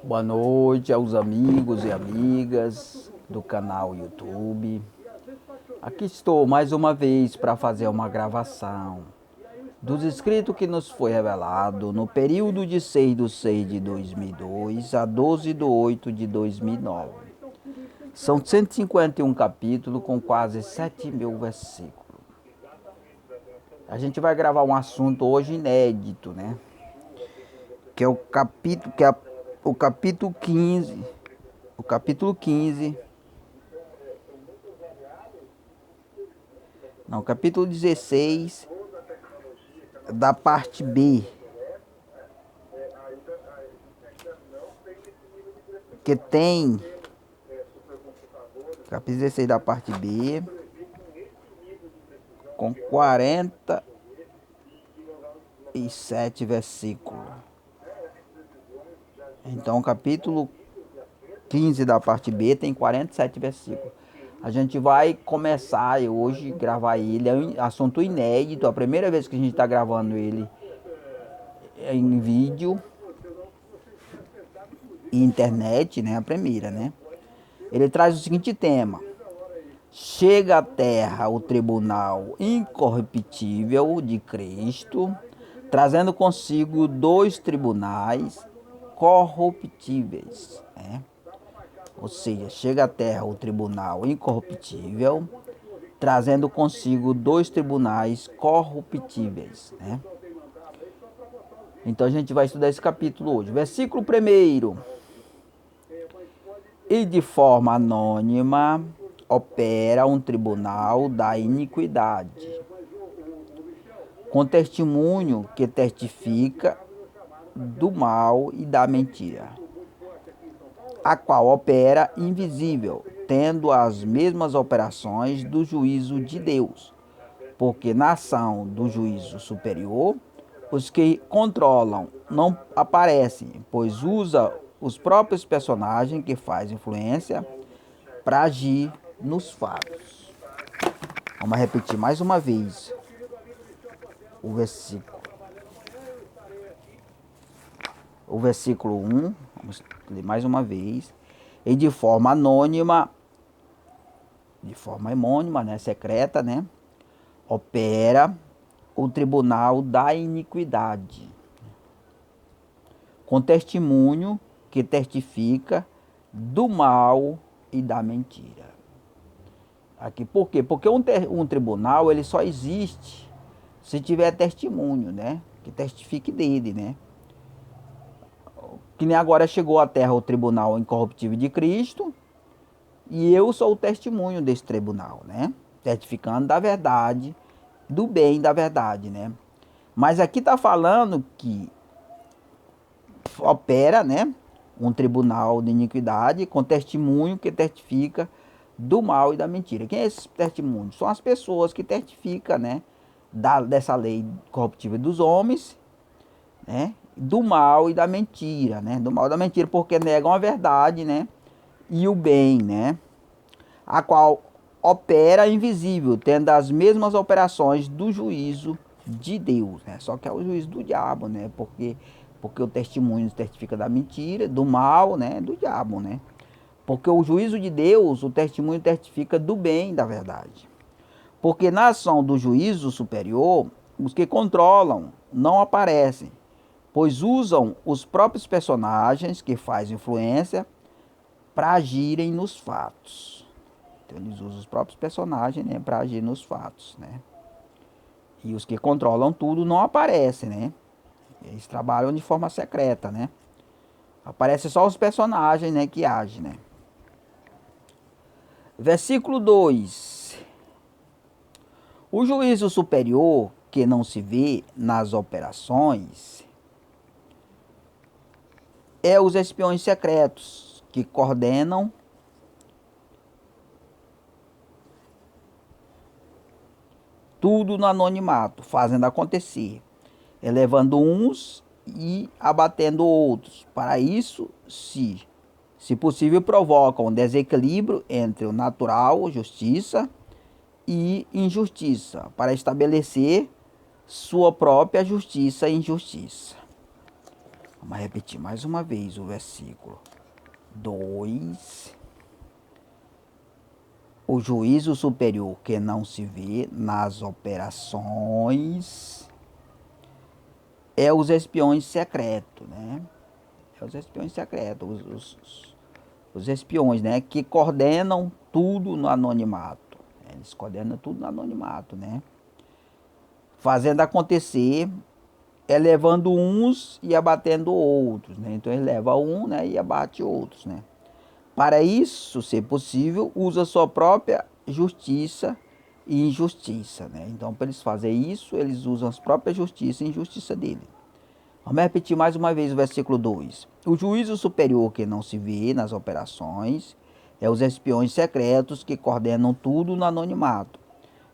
Boa noite aos amigos e amigas do canal YouTube. Aqui estou mais uma vez para fazer uma gravação dos escritos que nos foi revelado no período de 6/6 de 2002 a 12/8 de 2009. São 151 capítulos com quase 7.000 versículos. A gente vai gravar um assunto hoje inédito, né? Que é o capítulo, o capítulo 15. O capítulo 15. Não, capítulo 16 da parte B. Que tem capítulo 16 da parte B com 47 versículos. Então, o capítulo 15 da parte B tem 47 versículos. A gente vai começar hoje gravar ele, é um assunto inédito, a primeira vez que a gente está gravando ele em vídeo e internet, né? A primeira, né? Ele traz o seguinte tema: chega à terra o tribunal incorruptível de Cristo, trazendo consigo dois tribunais corruptíveis, né? Ou seja, chega à terra o tribunal incorruptível, trazendo consigo dois tribunais corruptíveis, né? Então a gente vai estudar esse capítulo hoje. Versículo 1. E de forma anônima opera um tribunal da iniquidade, com testemunho que testifica do mal e da mentira, a qual opera invisível, tendo as mesmas operações do juízo de Deus, porque na ação do juízo superior, os que controlam não aparecem, pois usa os próprios personagens que faz influência para agir nos fatos. Vamos repetir mais uma vez o versículo. O versículo 1, vamos ler mais uma vez. E de forma anônima, né, secreta, né, opera o tribunal da iniquidade, com testemunho que testifica do mal e da mentira. Aqui, por quê? Porque um tribunal ele só existe se tiver testemunho, né? Que testifique dele, né? Que nem agora chegou à terra o tribunal incorruptível de Cristo, e eu sou o testemunho desse tribunal, né? Testificando da verdade, do bem e da verdade, né? Mas aqui está falando que opera, né, um tribunal de iniquidade com testemunho que testifica do mal e da mentira. Quem é esse testemunho? São as pessoas que testificam, né, dessa lei corruptível dos homens, né, do mal e da mentira, né, do mal e da mentira, porque negam a verdade, né, e o bem, né, a qual opera invisível, tendo as mesmas operações do juízo de Deus, né? Só que é o juízo do diabo, né? Porque o testemunho testifica da mentira, do mal, né? Do diabo, né? Porque o juízo de Deus, o testemunho testifica do bem, da verdade. Porque na ação do juízo superior, os que controlam não aparecem, pois usam os próprios personagens que fazem influência para agirem nos fatos. Então eles usam os próprios personagens, né, para agir nos fatos, né? E os que controlam tudo não aparecem, né? Eles trabalham de forma secreta, né? Aparecem só os personagens, né, que agem, né? Versículo 2. O juízo superior, que não se vê nas operações, é os espiões secretos que coordenam tudo no anonimato, fazendo acontecer, elevando uns e abatendo outros. Para isso, se possível, provocam um desequilíbrio entre o natural, justiça, e injustiça, para estabelecer sua própria justiça e injustiça. Vamos repetir mais uma vez o versículo 2. O juízo superior que não se vê nas operações é os espiões secretos, né? É os espiões secretos, os espiões, né? Que coordenam tudo no anonimato. Eles coordenam tudo no anonimato, né? Fazendo acontecer, elevando uns e abatendo outros, né? Então ele leva um, né? E abate outros, né? Para isso ser possível, usa sua própria justiça e injustiça, né? Então, para eles fazerem isso, eles usam as próprias justiça e injustiça dele. Vamos repetir mais uma vez o versículo 2. O juízo superior que não se vê nas operações é os espiões secretos que coordenam tudo no anonimato,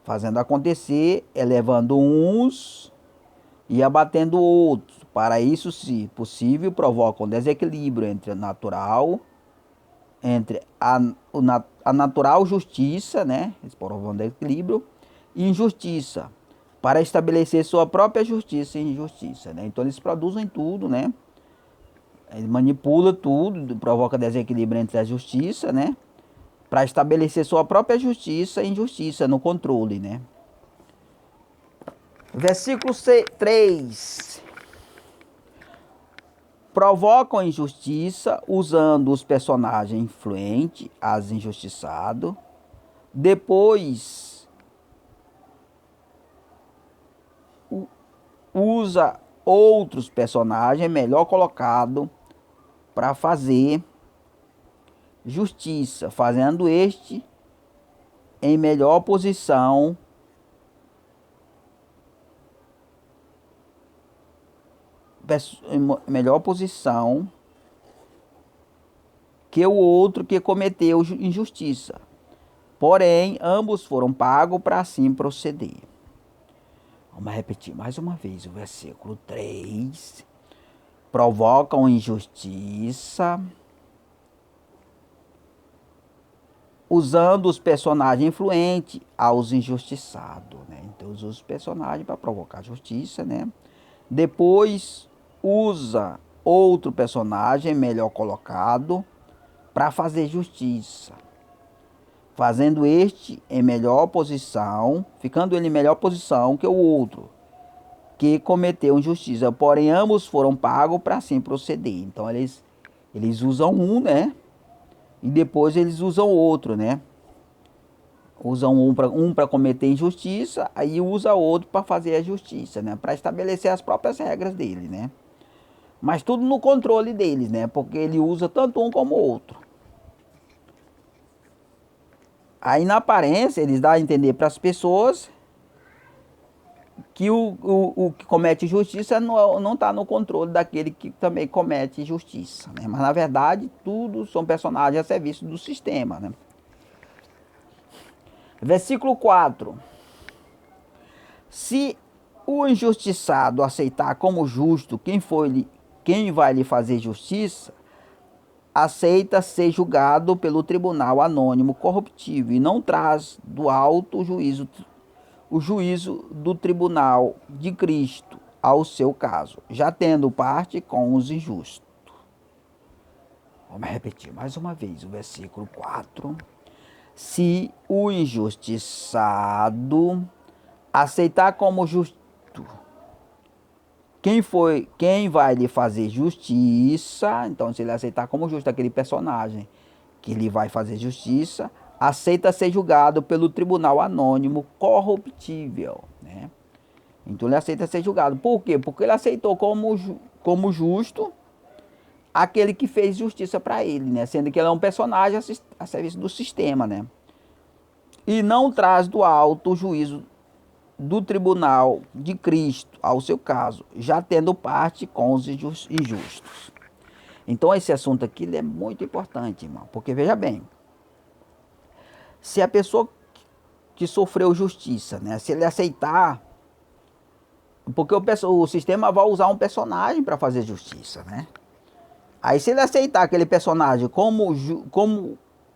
fazendo acontecer, elevando uns e abatendo outros. Para isso, se possível, provocam desequilíbrio entre o natural entre a natural justiça, né? Eles provocam equilíbrio, e injustiça, para estabelecer sua própria justiça e injustiça, né? Então eles produzem tudo, né? Eles manipulam tudo, provoca desequilíbrio entre a justiça, né? Para estabelecer sua própria justiça e injustiça no controle, né? Versículo 3. Provocam injustiça usando os personagens influentes, as injustiçados. Depois usa outros personagens melhor colocados para fazer justiça, fazendo este em melhor posição que o outro que cometeu injustiça. Porém, ambos foram pagos para assim proceder. Vamos repetir mais uma vez o versículo 3. Provocam injustiça usando os personagens influentes aos injustiçados, né? Então usa os personagens para provocar justiça, né? Depois usa outro personagem melhor colocado para fazer justiça, fazendo este em melhor posição, ficando ele em melhor posição que o outro que cometeu injustiça. Porém, ambos foram pagos para assim proceder. Então eles usam um, né? E depois eles usam outro, né? Usam um para cometer injustiça, aí usa outro para fazer a justiça, né? Para estabelecer as próprias regras dele, né? Mas tudo no controle deles, né? Porque ele usa tanto um como o outro. Aí na aparência eles dão a entender para as pessoas que o que comete justiça não está no controle daquele que também comete justiça, né? Mas na verdade tudo são personagens a serviço do sistema, né? Versículo 4. Se o injustiçado aceitar como justo quem vai lhe fazer justiça, aceita ser julgado pelo tribunal anônimo corruptível e não traz do alto o juízo do tribunal de Cristo ao seu caso, já tendo parte com os injustos. Vamos repetir mais uma vez o versículo 4. Se o injustiçado aceitar como justo quem vai lhe fazer justiça, então se ele aceitar como justo aquele personagem que lhe vai fazer justiça, aceita ser julgado pelo tribunal anônimo corruptível, né? Então ele aceita ser julgado. Por quê? Porque ele aceitou como justo aquele que fez justiça para ele, né? Sendo que ele é um personagem a serviço do sistema, né? E não traz do alto o juízo do tribunal de Cristo ao seu caso, já tendo parte com os injustos. Então esse assunto aqui ele é muito importante, irmão, porque veja bem, se a pessoa que sofreu justiça, né, se ele aceitar, porque o sistema vai usar um personagem para fazer justiça, né? Aí se ele aceitar aquele personagem como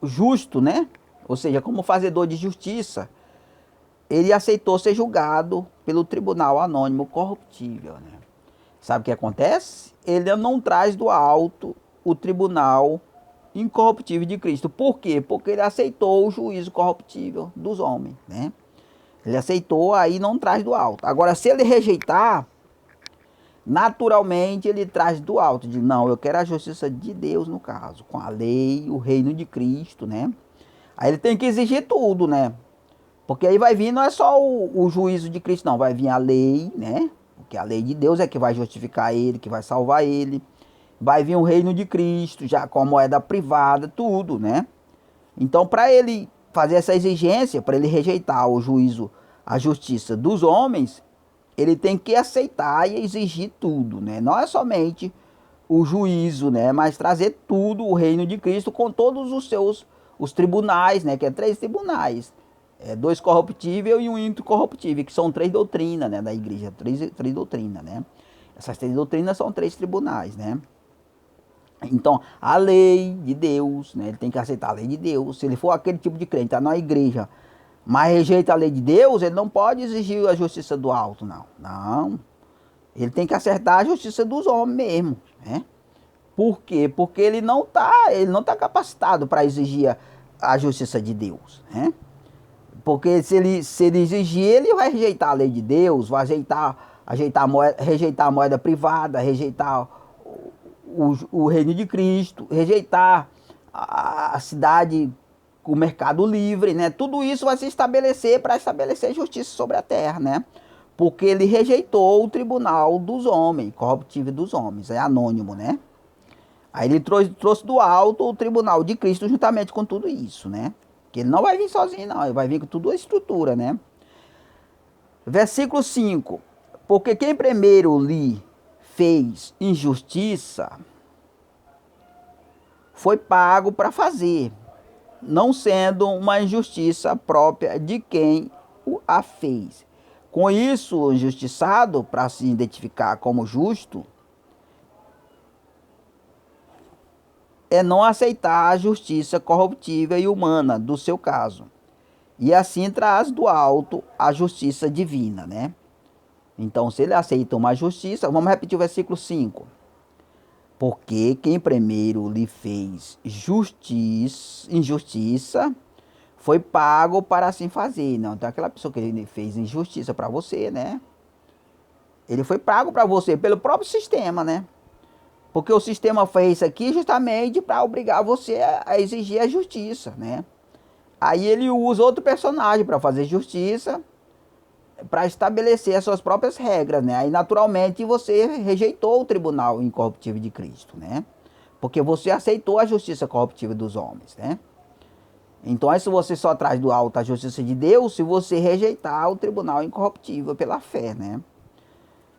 justo, né, ou seja, como fazedor de justiça, ele aceitou ser julgado pelo tribunal anônimo corruptível, né? Sabe o que acontece? Ele não traz do alto o tribunal incorruptível de Cristo. Por quê? Porque ele aceitou o juízo corruptível dos homens, né? Ele aceitou, aí não traz do alto. Agora, se ele rejeitar, naturalmente ele traz do alto. De não, eu quero a justiça de Deus, no caso, com a lei, o reino de Cristo, né? Aí ele tem que exigir tudo, né? Porque aí vai vir, não é só o juízo de Cristo, não. Vai vir a lei, né? Porque a lei de Deus é que vai justificar ele, que vai salvar ele. Vai vir o reino de Cristo, já com a moeda privada, tudo, né? Então, para ele fazer essa exigência, para ele rejeitar o juízo, a justiça dos homens, ele tem que aceitar e exigir tudo, né? Não é somente o juízo, né? Mas trazer tudo, o reino de Cristo, com todos os tribunais, né? Que é 3 tribunais. 2 corruptíveis e um incorruptível, que são 3 doutrinas, né? Da igreja, 3 doutrinas, né? Essas 3 doutrinas são 3 tribunais, né? Então, a lei de Deus, né? Ele tem que aceitar a lei de Deus. Se ele for aquele tipo de crente, está na igreja, mas rejeita a lei de Deus, ele não pode exigir a justiça do alto, não. Não. Ele tem que acertar a justiça dos homens mesmo, né? Por quê? Porque ele não tá capacitado para exigir a justiça de Deus, né? Porque se ele exigir, ele vai rejeitar a lei de Deus, vai rejeitar a moeda privada, rejeitar o reino de Cristo, rejeitar a cidade, o mercado livre, né? Tudo isso vai se estabelecer para estabelecer justiça sobre a terra, né? Porque ele rejeitou o tribunal dos homens, corruptível dos homens, é anônimo, né? Aí ele trouxe do alto o tribunal de Cristo juntamente com tudo isso, né? Que ele não vai vir sozinho, não, ele vai vir com toda a estrutura, né? Versículo 5. Porque quem primeiro lhe fez injustiça foi pago para fazer, não sendo uma injustiça própria de quem a fez. Com isso, o injustiçado, para se identificar como justo, é não aceitar a justiça corruptível e humana do seu caso. E assim traz do alto a justiça divina, né? Então, se ele aceita uma justiça, vamos repetir o versículo 5. Porque quem primeiro lhe fez injustiça foi pago para assim fazer. Não, então aquela pessoa que ele fez injustiça para você, né? Ele foi pago para você pelo próprio sistema, né? Porque o sistema fez isso aqui justamente para obrigar você a exigir a justiça, né? Aí ele usa outro personagem para fazer justiça, para estabelecer as suas próprias regras, né? Aí naturalmente você rejeitou o tribunal incorruptível de Cristo, né? Porque você aceitou a justiça corruptível dos homens, né? Então isso você só traz do alto a justiça de Deus se você rejeitar o tribunal incorruptível pela fé, né?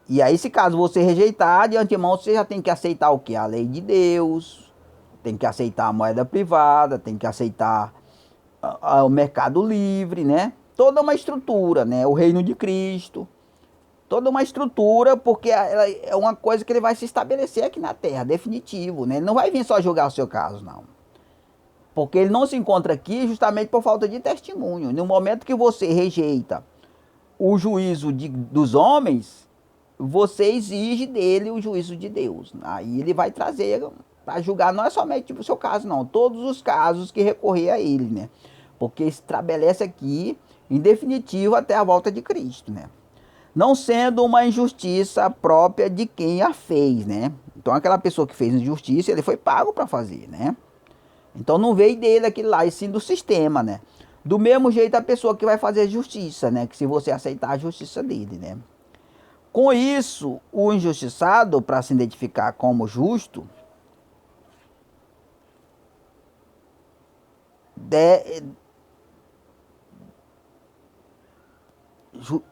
E aí, se caso você rejeitar, de antemão você já tem que aceitar o que? A lei de Deus, tem que aceitar a moeda privada, tem que aceitar o mercado livre, né? Toda uma estrutura, né? O reino de Cristo, toda uma estrutura, porque ela é uma coisa que ele vai se estabelecer aqui na terra, definitivo, né? Ele não vai vir só julgar o seu caso, não. Porque ele não se encontra aqui justamente por falta de testemunho. No momento que você rejeita o juízo dos homens, você exige dele o juízo de Deus. Aí ele vai trazer para julgar, não é somente o seu caso, não. Todos os casos que recorrer a ele, né? Porque estabelece aqui, em definitivo, até a volta de Cristo, né? Não sendo uma injustiça própria de quem a fez, né? Então aquela pessoa que fez injustiça, ele foi pago para fazer, né? Então não veio dele aquilo lá, e sim do sistema, né? Do mesmo jeito a pessoa que vai fazer justiça, né? Que se você aceitar a justiça dele, né? Com isso, o injustiçado, para se identificar como justo,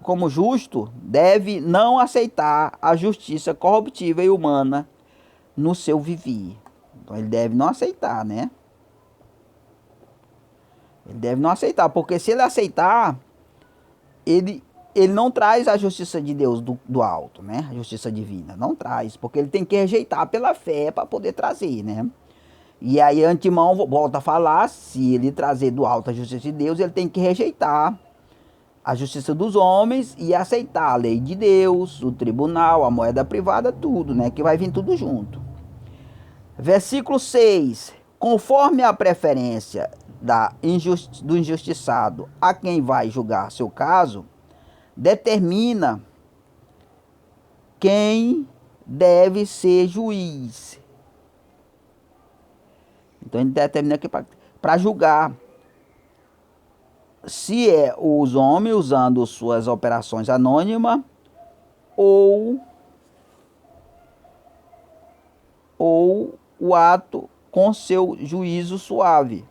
como justo, deve não aceitar a justiça corruptível e humana no seu viver. Então ele deve não aceitar, né? Ele deve não aceitar, porque se ele aceitar, ele não traz a justiça de Deus do alto, né? A justiça divina, não traz, porque ele tem que rejeitar pela fé para poder trazer, né? E aí, antemão, volta a falar, se ele trazer do alto a justiça de Deus, ele tem que rejeitar a justiça dos homens e aceitar a lei de Deus, o tribunal, a moeda privada, tudo, né? Que vai vir tudo junto. Versículo 6. Conforme a preferência do injustiçado a quem vai julgar seu caso, determina quem deve ser juiz. Então ele determina que para julgar se é os homens usando suas operações anônimas ou o ato com seu juízo suave.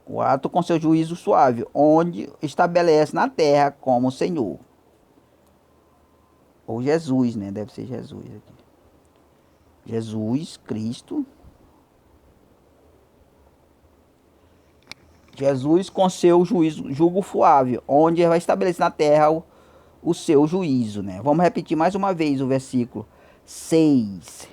O ato com seu juízo suave, onde estabelece na terra como Senhor. Ou Jesus, né? Deve ser Jesus aqui. Jesus Cristo. Jesus com seu jugo suave, onde vai estabelecer na terra o seu juízo, né? Vamos repetir mais uma vez o versículo 6.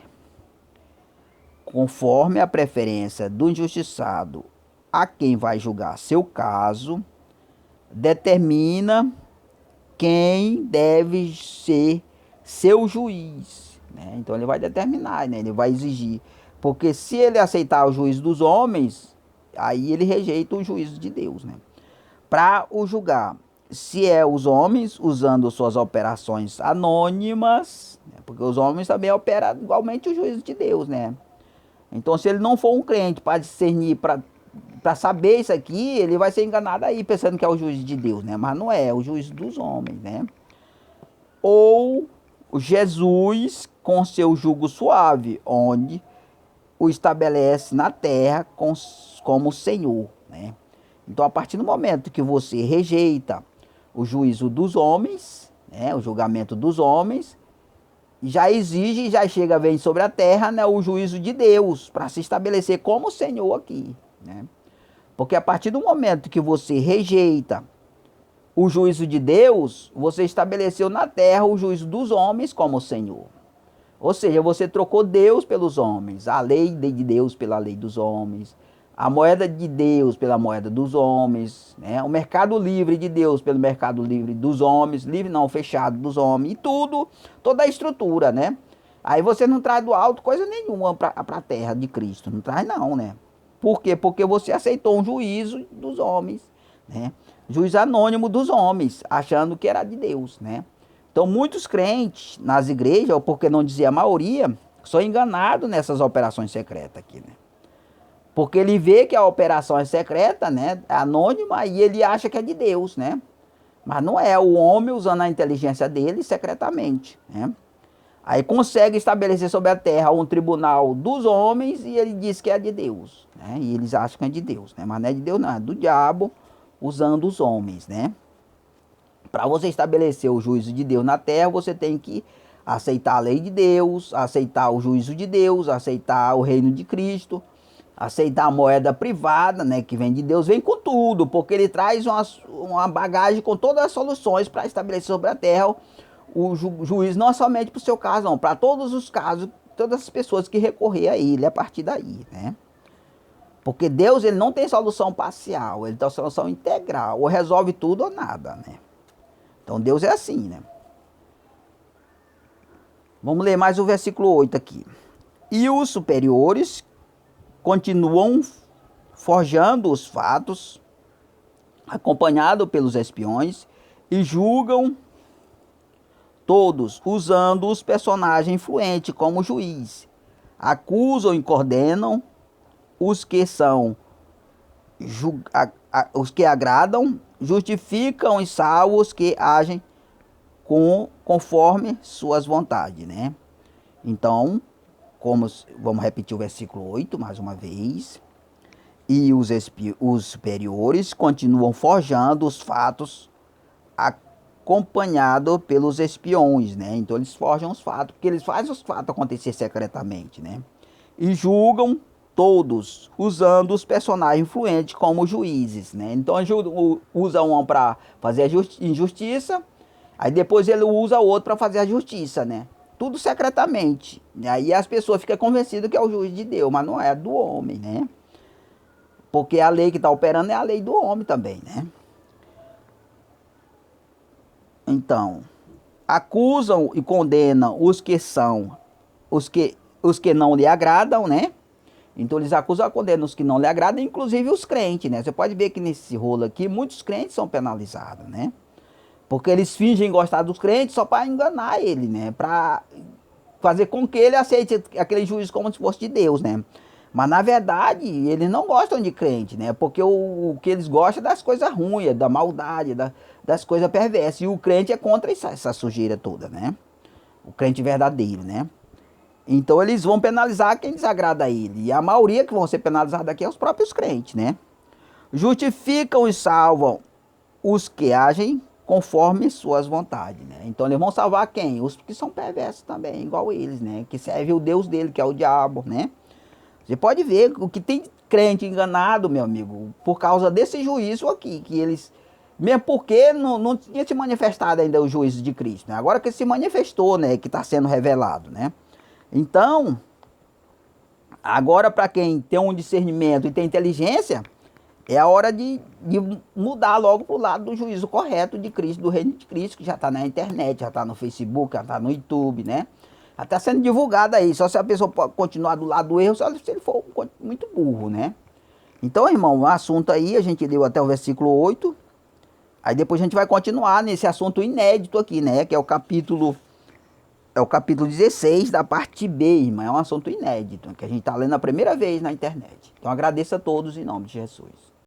Conforme a preferência do injustiçado a quem vai julgar seu caso, determina quem deve ser seu juiz, né? Então ele vai determinar, né? Ele vai exigir, porque se ele aceitar o juízo dos homens, aí ele rejeita o juízo de Deus, né? Para o julgar, se é os homens usando suas operações anônimas, né? Porque os homens também operam igualmente o juízo de Deus, né? Então, se ele não for um crente para discernir, para saber isso aqui, ele vai ser enganado aí, pensando que é o juízo de Deus, né? Mas não é, é o juízo dos homens, né? Ou Jesus com seu jugo suave, onde o estabelece na terra como Senhor, né? Então, a partir do momento que você rejeita o juízo dos homens, né, o julgamento dos homens, já exige, já chega a vir sobre a terra, né, o juízo de Deus, para se estabelecer como Senhor aqui, né? Porque a partir do momento que você rejeita o juízo de Deus, você estabeleceu na terra o juízo dos homens como Senhor. Ou seja, você trocou Deus pelos homens, a lei de Deus pela lei dos homens, a moeda de Deus pela moeda dos homens, né? O mercado livre de Deus pelo mercado livre dos homens, livre não, fechado dos homens, e tudo, toda a estrutura, né? Aí você não traz do alto coisa nenhuma para a terra de Cristo, não traz não, né? Por quê? Porque você aceitou um juízo dos homens, né? Juízo anônimo dos homens, achando que era de Deus, né? Então muitos crentes nas igrejas, ou porque não dizia a maioria, são enganados nessas operações secretas aqui, né? Porque ele vê que a operação é secreta, né? É anônima, e ele acha que é de Deus, né? Mas não é, o homem usando a inteligência dele secretamente, né? Aí consegue estabelecer sobre a terra um tribunal dos homens e ele diz que é de Deus, né? E eles acham que é de Deus, né? Mas não é de Deus não, é do diabo usando os homens, né? Para você estabelecer o juízo de Deus na terra, você tem que aceitar a lei de Deus, aceitar o juízo de Deus, aceitar o reino de Cristo, aceitar a moeda privada, né, que vem de Deus, vem com tudo, porque ele traz uma bagagem com todas as soluções para estabelecer sobre a terra o juízo, não somente para o seu caso, não, para todos os casos, todas as pessoas que recorrer a ele a partir daí, né? Porque Deus, ele não tem solução parcial, ele tem solução integral, ou resolve tudo ou nada, né? Então Deus é assim, né? Vamos ler mais o versículo 8 aqui. E os superiores continuam forjando os fatos, acompanhado pelos espiões, e julgam todos, usando os personagens influentes como juiz. Acusam e condenam os que são os que agradam, justificam e salvam os que agem conforme suas vontades, né? Então, vamos repetir o versículo 8 mais uma vez. E os superiores continuam forjando os fatos acompanhado pelos espiões, né? Então eles forjam os fatos, porque eles fazem os fatos acontecer secretamente, né? E julgam todos, usando os personagens influentes como juízes, né? Então usa um para fazer a injustiça, aí depois ele usa outro para fazer a justiça, né? Tudo secretamente. E aí as pessoas ficam convencidas que é o juiz de Deus, mas não é do homem, né? Porque a lei que está operando é a lei do homem também, né? Então, acusam e condenam os que não lhe agradam, né? Então eles acusam e condenam os que não lhe agradam, inclusive os crentes, né? Você pode ver que nesse rolo aqui, muitos crentes são penalizados, né? Porque eles fingem gostar dos crentes só para enganar ele, né? Para fazer com que ele aceite aquele juízo como se fosse de Deus, né? Mas na verdade, eles não gostam de crente, né? Porque o que eles gostam é das coisas ruins, da maldade, das coisas perversas. E o crente é contra essa sujeira toda, né? O crente verdadeiro, né? Então eles vão penalizar quem desagrada a ele. E a maioria que vão ser penalizados aqui é os próprios crentes, né? Justificam e salvam os que agem conforme suas vontades, né? Então eles vão salvar quem? Os que são perversos também, igual eles, né? Que serve o Deus dele, que é o diabo, né? Você pode ver o que tem crente enganado, meu amigo, por causa desse juízo aqui, que eles... Mesmo porque não tinha se manifestado ainda o juízo de Cristo, né? Agora que se manifestou, né? Que está sendo revelado, né? Então, agora para quem tem um discernimento e tem inteligência, é a hora de mudar logo para o lado do juízo correto de Cristo, do reino de Cristo, que já está na internet, já está no Facebook, já está no YouTube, né? Já está sendo divulgado aí. Só se a pessoa pode continuar do lado do erro, só se ele for muito burro, né? Então, irmão, o assunto aí, a gente leu até o versículo 8. Aí depois a gente vai continuar nesse assunto inédito aqui, né? Que é o capítulo 16 da parte B, irmão. É um assunto inédito, que a gente está lendo a primeira vez na internet. Então agradeço a todos em nome de Jesus.